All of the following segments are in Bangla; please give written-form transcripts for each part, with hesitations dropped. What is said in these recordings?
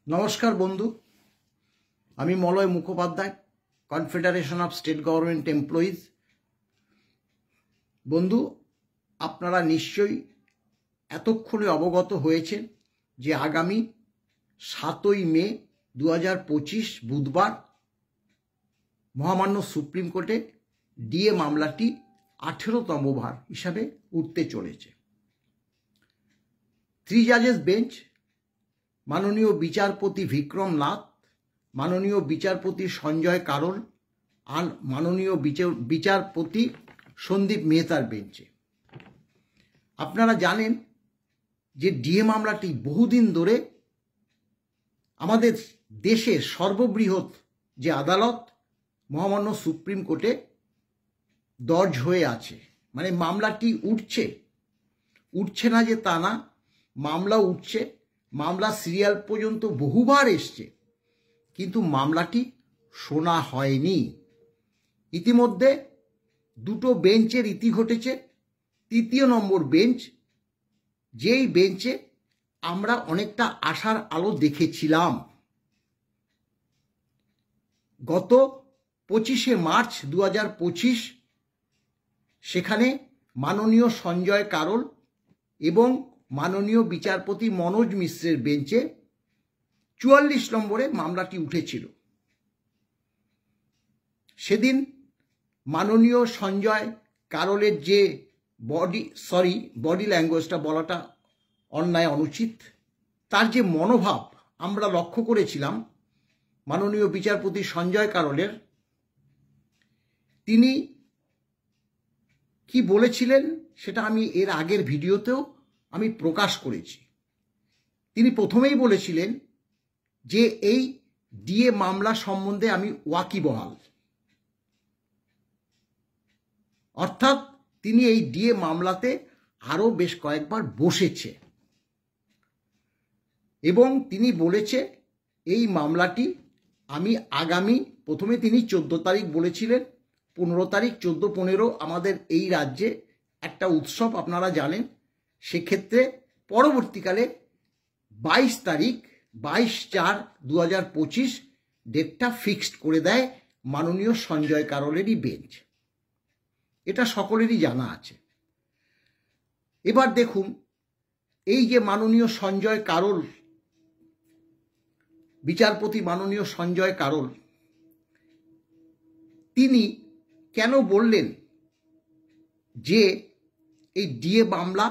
নমস্কার বন্ধু, আমি Malay Mukhopadhyay, confederation of state government employees. বন্ধু, আপনারা নিশ্চয়ই এতক্ষণে অবগত হয়েছেন যে আগামী 7ই মে 2025 বুধবার মহামান্য সুপ্রিম কোর্টে ডিএ মামলাটি 18তম বার হিসাবে উঠতে চলেছে। 3 জাজেস বেঞ্চ, মাননীয় বিচারপতি বিক্রম নাথ, মাননীয় বিচারপতি সঞ্জয় কারোল আর মাননীয় বিচারপতি সন্দীপ মেহতার বেঞ্চে। আপনারা জানেন যে ডিএ মামলাটি বহুদিন ধরে আমাদের দেশের সর্ববৃহৎ যে আদালত মহামান্য সুপ্রিম কোর্টে দর্জ হয়ে আছে। মানে মামলাটি উঠছে না যে তা না, মামলা উঠছে, মামলা সিরিয়াল পর্যন্ত বহুবার এসছে, কিন্তু মামলাটি শোনা হয়নি। ইতিমধ্যে দুটো বেঞ্চের ইতি ঘটেছে। 3য় নম্বর বেঞ্চ, যেই বেঞ্চে আমরা অনেকটা আশার আলো দেখেছিলাম, গত 25শে মার্চ 2025 সেখানে মাননীয় সঞ্জয় কারোল এবং মাননীয় বিচারপতি মনোজ মিশ্রের বেঞ্চে 44 নম্বরে মামলাটি উঠেছিল। সেদিন মাননীয় সঞ্জয় কারোলের যে বডি ল্যাঙ্গুয়েজটা বলাটা অন্যায়, অনুচিত, তার যে মনোভাব আমরা লক্ষ্য করেছিলাম মাননীয় বিচারপতি সঞ্জয় কারোলের, তিনি কি বলেছিলেন সেটা আমি এর আগের ভিডিওতেও আমি প্রকাশ করেছি। তিনি প্রথমেই বলেছিলেন যে এই ডিএ মামলা সম্বন্ধে আমি ওয়াকিবহাল, অর্থাৎ তিনি এই ডিএ মামলাতে আরও বেশ কয়েকবার বসেছে এবং তিনি বলেছে এই মামলাটি আমি আগামী, প্রথমে তিনি 14 তারিখ বলেছিলেন, 15 তারিখ, 14-15 আমাদের এই রাজ্যে একটা উৎসব আপনারা জানেন, সেক্ষেত্রে পরবর্তীকালে 22 তারিখ 22/4/2025 ডেটটা ফিক্সড করে দেয় মাননীয় সঞ্জয় কারোলেরই বেঞ্চ। এটা সকলেরই জানা আছে। এবার দেখুন, এই যে মাননীয় সঞ্জয় কারোল, বিচারপতি মাননীয় সঞ্জয় কারোল, তিনি কেন বললেন যে এই ডিএ মামলা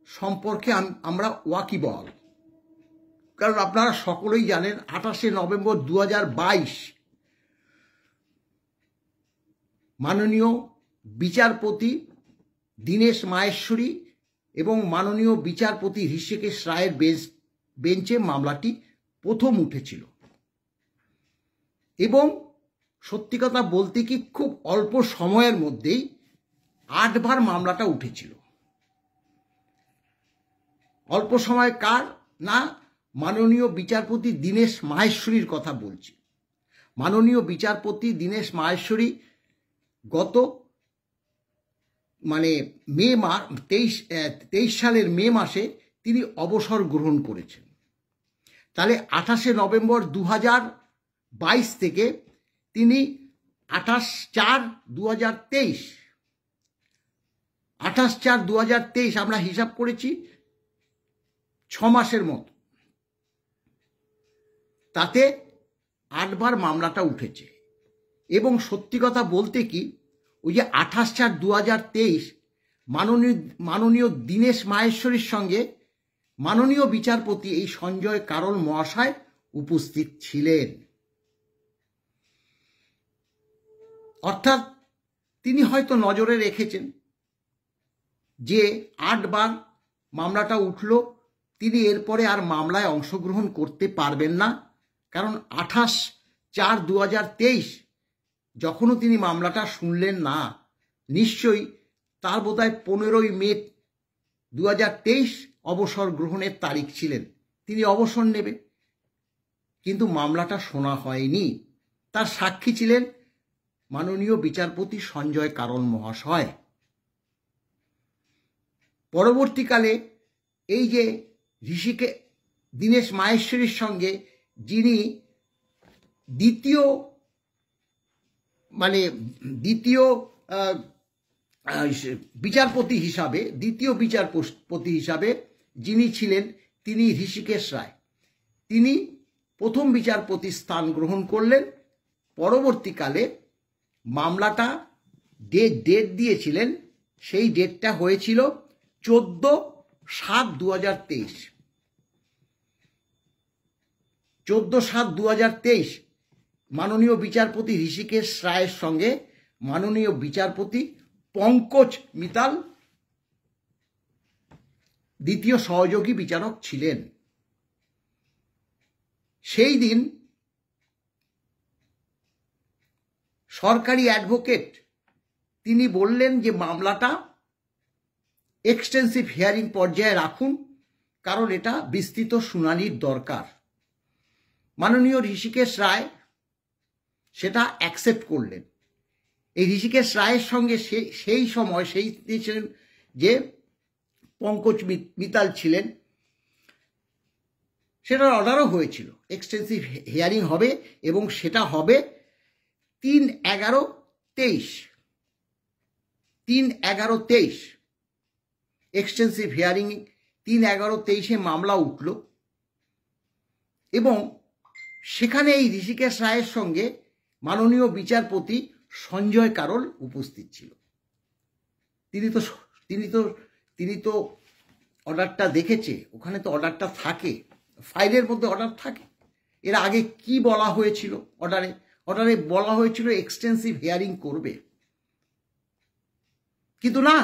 সম্পর্কে আমরা ওয়াকিবহাল? কারণ আপনারা সকলেই জানেন 28শে নভেম্বর 2022 মাননীয় বিচারপতি দীনেশ মাহেশ্বরী এবং মাননীয় বিচারপতি হৃষিকেশ রায়ের বেঞ্চে মামলাটি প্রথম উঠেছিল এবং সত্যি কথা বলতে কি খুব অল্প সময়ের মধ্যেই 8 বার মামলাটা উঠেছিল। অল্প সময় কার না, মাননীয় বিচারপতি দীনেশ মাহেশ্বরীর কথা বলছি। মাননীয় বিচারপতি দীনেশ মাহেশ্বরী গত মে 23 সালের মে মাসে তিনি অবসর গ্রহণ করেছেন। তাহলে 28শে নভেম্বর 2022 থেকে তিনি 28/4/2023 আমরা হিসাব করেছি 6 মাসের মতো, তাতে 8 বার মামলাটা উঠেছে। এবং সত্যি কথা বলতে কি, ওই যে 28/4/2023 মাননীয় দীনেশ মাহেশ্বরীর সঙ্গে মাননীয় বিচারপতি এই সঞ্জয় কারোল মহাশয় উপস্থিত ছিলেন। অর্থাৎ তিনি হয়তো নজরে রেখেছেন যে 8 বার মামলাটা উঠল, তিনি এরপরে আর মামলায় অংশগ্রহণ করতে পারবেন না। কারণ 28/4/2023 যখনও তিনি মামলাটা শুনলেন না, নিশ্চয়ই তার বোধহয় 15ই মে 2023 অবসর গ্রহণের তারিখ ছিলেন, তিনি অবসর নেবে, কিন্তু মামলাটা শোনা হয়নি। তার সাক্ষী ছিলেন মাননীয় বিচারপতি সঞ্জয় কারোল মহাশয়। পরবর্তীকালে এই যে দীনেশ মাহেশ্বরীর সঙ্গে যিনি দ্বিতীয় বিচারপতি হিসাবে যিনি ছিলেন তিনি ঋষিকেশ রায়। তিনি প্রথম বিচারপতি স্থান গ্রহণ করলেন। পরবর্তীকালে মামলাটা ডেট দিয়েছিলেন, সেই ডেটটা হয়েছিল 14/7/2023। 14/7/2023 মাননীয় বিচারপতি ঋষিকেশ রায়ের সঙ্গে মাননীয় বিচারপতি পঙ্কজ মিতাল দ্বিতীয় সহযোগী বিচারক ছিলেন। সেই দিন সরকারি অ্যাডভোকেট তিনি বললেন যে মামলাটা এক্সটেন্সিভ হিয়ারিং পর্যায়ে রাখুন, কারণ এটা বিস্তৃত শুনানির দরকার। মাননীয় ঋষিকেশ রায় সেটা অ্যাকসেপ্ট করলেন। এই ঋষিকেশ রায়ের সঙ্গে সেই সময় ছিলেন যে পঙ্কজ মিতাল ছিলেন, সেটার অর্ডারও হয়েছিল এক্সটেন্সিভ হিয়ারিং হবে এবং সেটা হবে 3/11/23। 3/11/23 এক্সটেন্সিভ হিয়ারিং 3/11/23 মামলা উঠল এবং সেখানে এই ঋষিকেশ রায়ের সঙ্গে মাননীয় বিচারপতি সঞ্জয় কারোল উপস্থিত ছিল। তিনি তো অর্ডারটা দেখেছে, ওখানে তো অর্ডারটা থাকে, ফাইলের মধ্যে অর্ডার থাকে। এর আগে কি বলা হয়েছিল অর্ডারে বলা হয়েছিল এক্সটেন্সিভ হিয়ারিং করবে, কিন্তু না,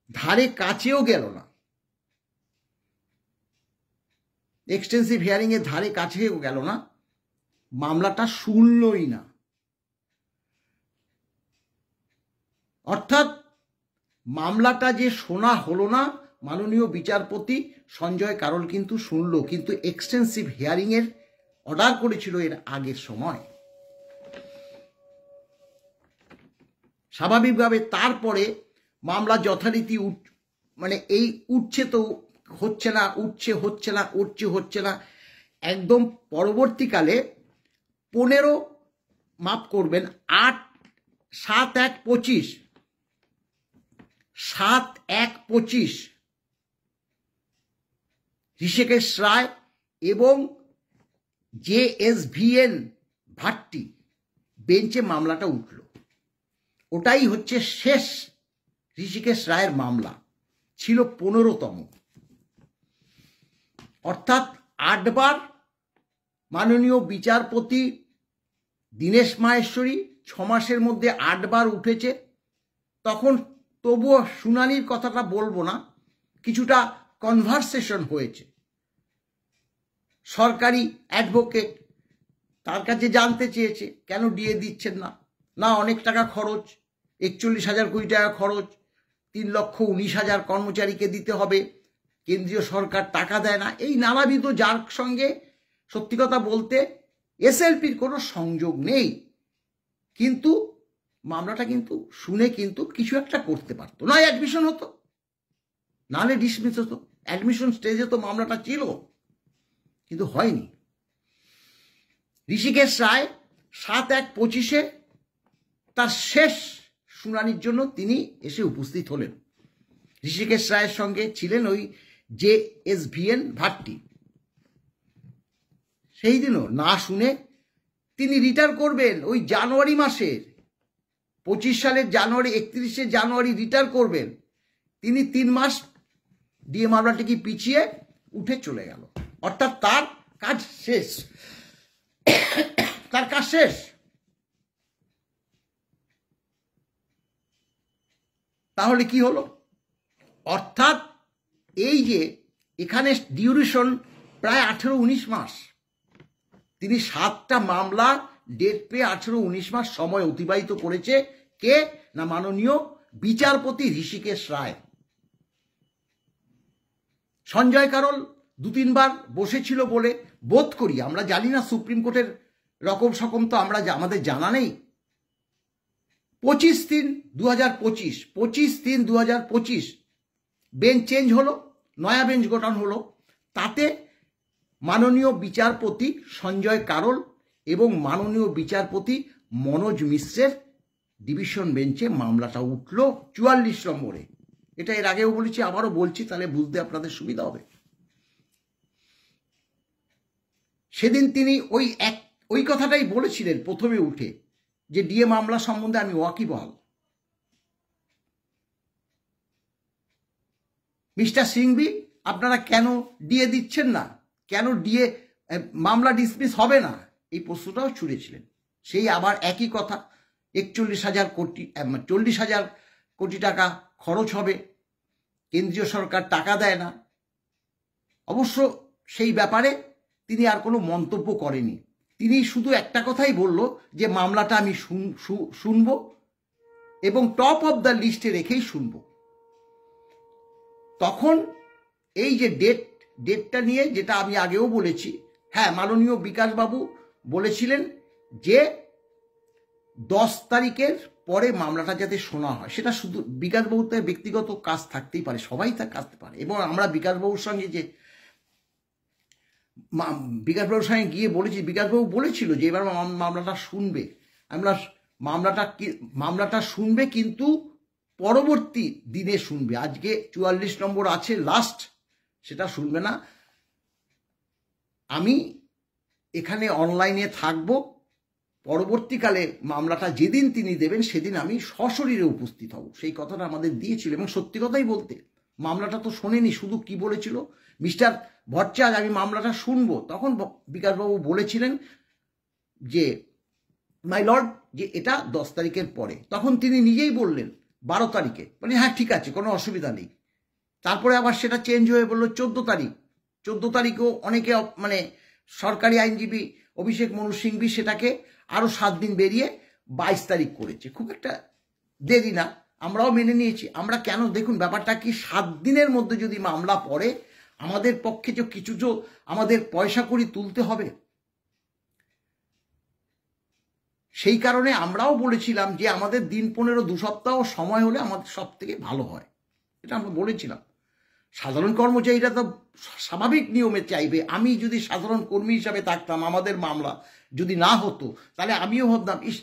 ধারে কাছেও গেল না। এক্সটেন্সিভ হিয়ারিং এর ধারে কাছেও গেল না, মামলাটা শুনলই না। অর্থাৎ মামলাটা যে শোনা হলো না, মাননীয় বিচারপতি সঞ্জয় কারোল কিন্তু শুনল, কিন্তু এক্সটেন্সিভ হিয়ারিং এর অর্ডার করেছিল এর আগের সময়। স্বাভাবিকভাবে তারপরে মামলা যথারীতি উঠছে তো হচ্ছে না, হচ্ছে না, একদম পরবর্তীকালে 7/1/25 ঋষিকেশ রায় এবং JSVN ভাট্টি বেঞ্চে মামলাটা উঠল। ওটাই হচ্ছে শেষ ঋষিকেশ রায়ের মামলা, ছিল 15তম। অর্থাৎ 8 বার মাননীয় বিচারপতি দীনেশ মাহেশ্বরী 6 মাসের মধ্যে 8 বার উঠেছে। তখন তবুও শুনানির কথাটা বলবো না, কিছুটা কনভারসেশন হয়েছে। সরকারি অ্যাডভোকেট তার কাছে জানতে চেয়েছে কেন ডিএ দিচ্ছেন না, অনেক টাকা খরচ, 41,000 কোটি টাকা খরচ, 3,19,000 কর্মচারীকে দিতে হবে, কেন্দ্রীয় সরকার টাকা দেয় না, এই নানাবিধ, যার সঙ্গে সত্যি কথা বলতে এসএলপির কোনো সংযোগ নেই। কিন্তু মামলাটা কিন্তু শুনে কিন্তু কিছু একটা করতে পারতো, নয় অ্যাডমিশন হতো, নাহলে ডিসমিস হতো। অ্যাডমিশন স্টেজে তো মামলাটা ছিল, কিন্তু হয়নি। ঋষিকেশ রায় 7/1/25 তার শেষ শুনানির জন্য তিনি এসে উপস্থিত হলেন। ঋষিকেশ রায়ের সঙ্গে ছিলেন ওই JSVN ভাট্টি। সেই দিনও না শুনে তিনি রিটায়ার করবেন ওই জানুয়ারি মাসের, 25 সালের 31শে জানুয়ারি রিটায়ার করবেন। তিনি 3 মাস ডিএ মামলাটিকে পিছিয়ে উঠে চলে গেল। অর্থাৎ তার কাজ শেষ, তাহলে কি হলো? অর্থাৎ এই যে এখানে ডিউরেশন প্রায় 18-19 মাস, তিনি 7টা মামলা ডেট পেয়ে 18-19 মাস সময় অতিবাহিত করেছে। কে না? মাননীয় বিচারপতি ঋষিকেশ রায়। সঞ্জয় কারোল 2-3 বার বসেছিল বলে বোধ করি, আমরা জানি না সুপ্রিম কোর্টের রকম সকম তো আমাদের জানা নেই। 25/3/2025 বেঞ্চ চেঞ্জ হলো, নয়া বেঞ্চ গঠন হলো। তাতে মাননীয় বিচারপতি সঞ্জয় কারোল এবং মাননীয় বিচারপতি মনোজ মিশ্রের ডিভিশন বেঞ্চে মামলাটা উঠল 44 নম্বরে। এটা এর আগেও বলেছি, আবারও বলছি, তাহলে বুঝতে আপনাদের সুবিধা হবে। সেদিন তিনি ওই কথাটাই বলেছিলেন প্রথমে উঠে, যে ডিএ মামলা সম্বন্ধে আমি ওয়াকিবহাল। মিস্টার সিংভি, আপনারা কেন ডিএ দিচ্ছেন না, কেন ডিএ মামলা ডিসমিস হবে না, এই প্রশ্নটাও ছুড়েছিলেন। সেই আবার একই কথা, 40,000 কোটি টাকা খরচ হবে, কেন্দ্রীয় সরকার টাকা দেয় না। অবশ্য সেই ব্যাপারে তিনি আর কোনো মন্তব্য করেনি। তিনি শুধু একটা কথাই বলল যে মামলাটা আমি শুনব এবং টপ অফ দ্য লিস্টে রেখেই শুনব। তখন এই যে ডেটটা নিয়ে, যেটা আমি আগেও বলেছি, হ্যাঁ, মাননীয় বিকাশবাবু বলেছিলেন যে 10 তারিখের পরে মামলাটা যাতে শোনা হয়। সেটা শুধু বিকাশবাবুর তার ব্যক্তিগত কাজ থাকতেই পারে, সবাই তা কাজতে পারে। এবং আমরা বিকাশবাবুর সঙ্গে গিয়ে বলেছি, বিকাশবাবু বলেছিল যে এবার মামলাটা শুনবে। আমরা মামলাটা শুনবে, কিন্তু পরবর্তী দিনে শুনবে। আজকে 44 নম্বর আছে লাস্ট, সেটা শুনবে না। আমি এখানে অনলাইনে থাকব, পরবর্তীকালে মামলাটা যেদিন তিনি দেবেন সেদিন আমি সশরীরে উপস্থিত হব। সেই কথাটা আমাদের দিয়েছিল এবং সত্যি কথাই বলতে মামলাটা তো শোনেনি, শুধু কি বলেছিল, মিস্টার ভট্টাচার্য আমি মামলাটা শুনবো। তখন বিকাশবাবু বলেছিলেন যে মাই লর্ড, যে এটা 10 তারিখের পরে। তখন তিনি নিজেই বললেন 12 তারিখে, মানে হ্যাঁ ঠিক আছে, কোনো অসুবিধা নেই। তারপরে আবার সেটা চেঞ্জ হয়ে বললো 14 তারিখ। 14 তারিখও অনেকে, মানে সরকারি আইনজীবী অভিষেক মনু সিংভি সেটাকে আরও 7 দিন বেরিয়ে 22 তারিখ করেছে। খুব একটা দেরি না, আমরাও মেনে নিয়েছি। আমরা কেন, দেখুন ব্যাপারটা কি, 7 দিনের মধ্যে যদি মামলা পড়ে, আমাদের পক্ষে যে কিছু আমাদের পয়সা কড়ি তুলতে হবে। সেই কারণে আমরাও বলেছিলাম যে আমাদের দিন 15 2 সপ্তাহ সময় হলে আমাদের সব থেকে ভালো হয়, এটা আমরা বলেছিলাম। সাধারণ কর্মচারীরা তো স্বাভাবিক নিয়মে চাইবে। আমি যদি সাধারণ কর্মী হিসাবে থাকতাম, আমাদের মামলা যদি না হতো, তাহলে আমিও ভাবতাম ইস,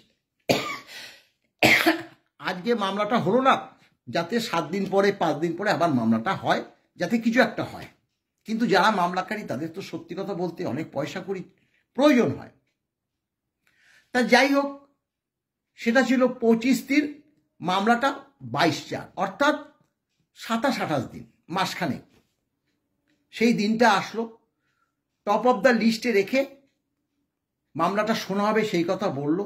আজকে মামলাটা হলো না, যাতে 7 দিন পরে 5 দিন পরে আবার মামলাটা হয়, যাতে কিছু একটা হয়। কিন্তু যারা মামলাকারী তাদের তো সত্যি কথা বলতে অনেক পয়সা কড়ি প্রয়োজন হয়। তা যাই হোক, সেটা ছিল 25 দিন, মামলাটা 22/4, অর্থাৎ 27-28 দিন, মাসখানেক। সেই দিনটা আসলো, টপ অফ দ্য লিস্টে রেখে মামলাটা শোনা হবে সেই কথা বলল।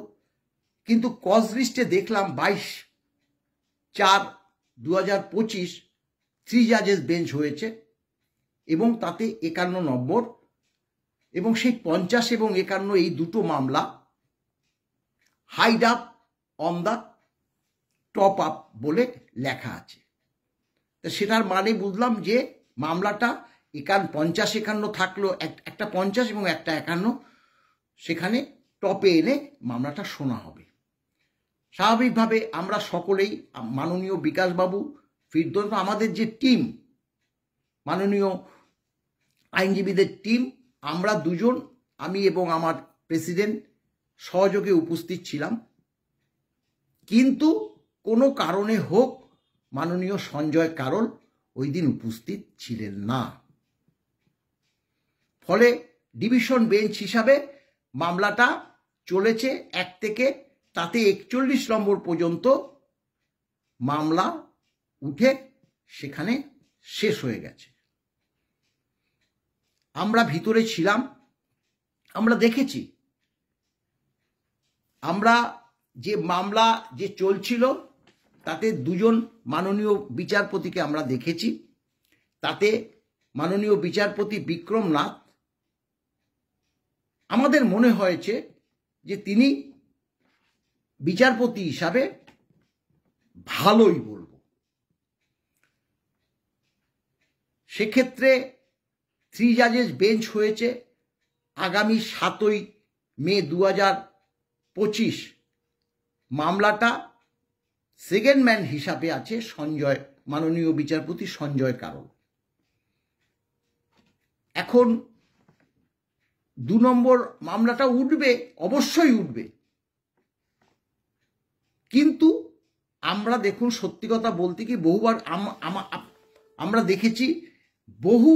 কিন্তু কজ লিস্টে দেখলাম 22/4/2025 3 জাজেস বেঞ্চ হয়েছে এবং তাতে 51 নম্বর, এবং সেই 50 এবং 51 এই দুটো মামলা hide up on the top up বলে লেখা আছে। তা সেটার মানে বুঝলাম যে মামলাটা 50-51 থাকলো, একটা 50 এবং একটা 51, সেখানে টপে এনে মামলাটা শোনা হবে। স্বাভাবিকভাবে আমরা সকলেই, মাননীয় বিকাশবাবু, ফিরদৌস, আমাদের যে টিম, মাননীয় আইনজীবীদের টিম, আমরা দুজন, আমি এবং আমার প্রেসিডেন্ট সহযোগে উপস্থিত ছিলাম। কিন্তু কোনো কারণে হোক মাননীয় সঞ্জয় কারোল ওই দিন উপস্থিত ছিলেন না। ফলে ডিভিশন বেঞ্চ হিসাবে মামলাটা চলেছে 1 থেকে, তাতে 41 নম্বর পর্যন্ত মামলা উঠে সেখানে শেষ হয়ে গেছে। আমরা ভিতরে ছিলাম, আমরা দেখেছি, আমরা যে মামলা যে চলছিল তাতে 2জন মাননীয় বিচারপতিকে আমরা দেখেছি। তাতে মাননীয় বিচারপতি বিক্রম নাথ, আমাদের মনে হয়েছে যে তিনি বিচারপতি হিসাবে ভালোই বলবো। সেক্ষেত্রে 3 জাজেস বেঞ্চ হয়েছে। আগামী 7ই মে 2025 মামলাটা সেকেন্ড ম্যান হিসাবে আছে মাননীয় বিচারপতি সঞ্জয় কারোল। এখন 2 নম্বর মামলাটা উঠবে, অবশ্যই উঠবে। কিন্তু আমরা দেখুন, সত্যি কথা বলতে কি, বহুবার আমরা দেখেছি বহু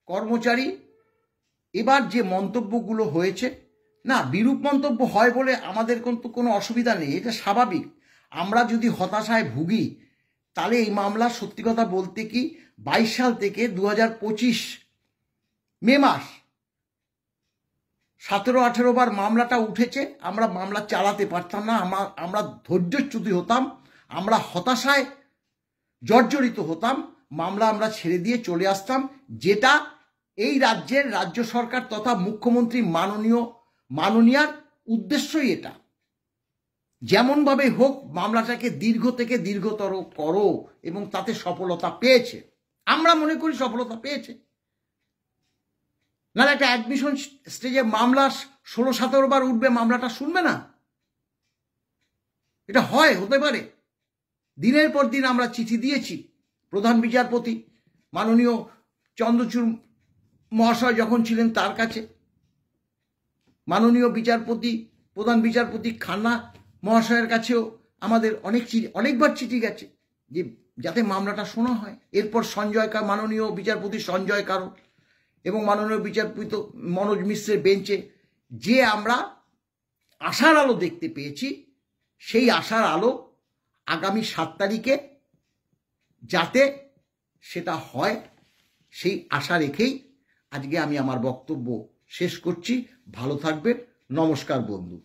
কর্মচারী এবার যে মন্তব্যগুলো হয়েছে, না বিরূপ মন্তব্য হয় বলে আমাদের কিন্তু কোনো অসুবিধা নেই, এটা স্বাভাবিক। আমরা যদি হতাশায় ভুগি তাহলে এই মামলা সত্যি কথা বলতে কি 22 সাল থেকে 2025 মে মাস 17-18 বার মামলাটা উঠেছে। আমরা মামলা চালাতে পারতাম না, আমরা ধৈর্যচ্যুত হতাম, আমরা হতাশায় জর্জরিত হতাম, মামলা আমরা ছেড়ে দিয়ে চলে আসতাম। যেটা এই রাজ্যের রাজ্য সরকার তথা মুখ্যমন্ত্রী মাননীয়ার উদ্দেশ্যই এটা, যেমনভাবে হোক মামলাটাকে দীর্ঘ থেকে দীর্ঘতর করো, এবং তাতে সফলতা পেয়েছে। আমরা মনে করি সফলতা পেয়েছে। না একটা অ্যাডমিশন স্টেজে মামলা 16-17 বার উঠবে, মামলাটা শুনবে না? এটা হতে পারে। দিনের পর দিন আমরা চিঠি দিয়েছি প্রধান বিচারপতি মাননীয় চন্দ্রচূড় মহাশয় যখন ছিলেন তার কাছে, মাননীয় প্রধান বিচারপতি খান্না মহাশয়ের কাছেও আমাদের অনেকবার চিঠি গেছে যে যাতে মামলাটা শোনা হয়। এরপর মাননীয় বিচারপতি সঞ্জয় কারো এবং মাননীয় বিচারপতি মনোজ মিশ্রের বেঞ্চে যে আমরা আশার আলো দেখতে পেয়েছি, সেই আশার আলো আগামী 7 তারিখে যাতে সেটা হয়, সেই আশা রেখেই আজকে আমি আমার বক্তব্য শেষ করছি। ভালো থাকবেন। নমস্কার বন্ধু।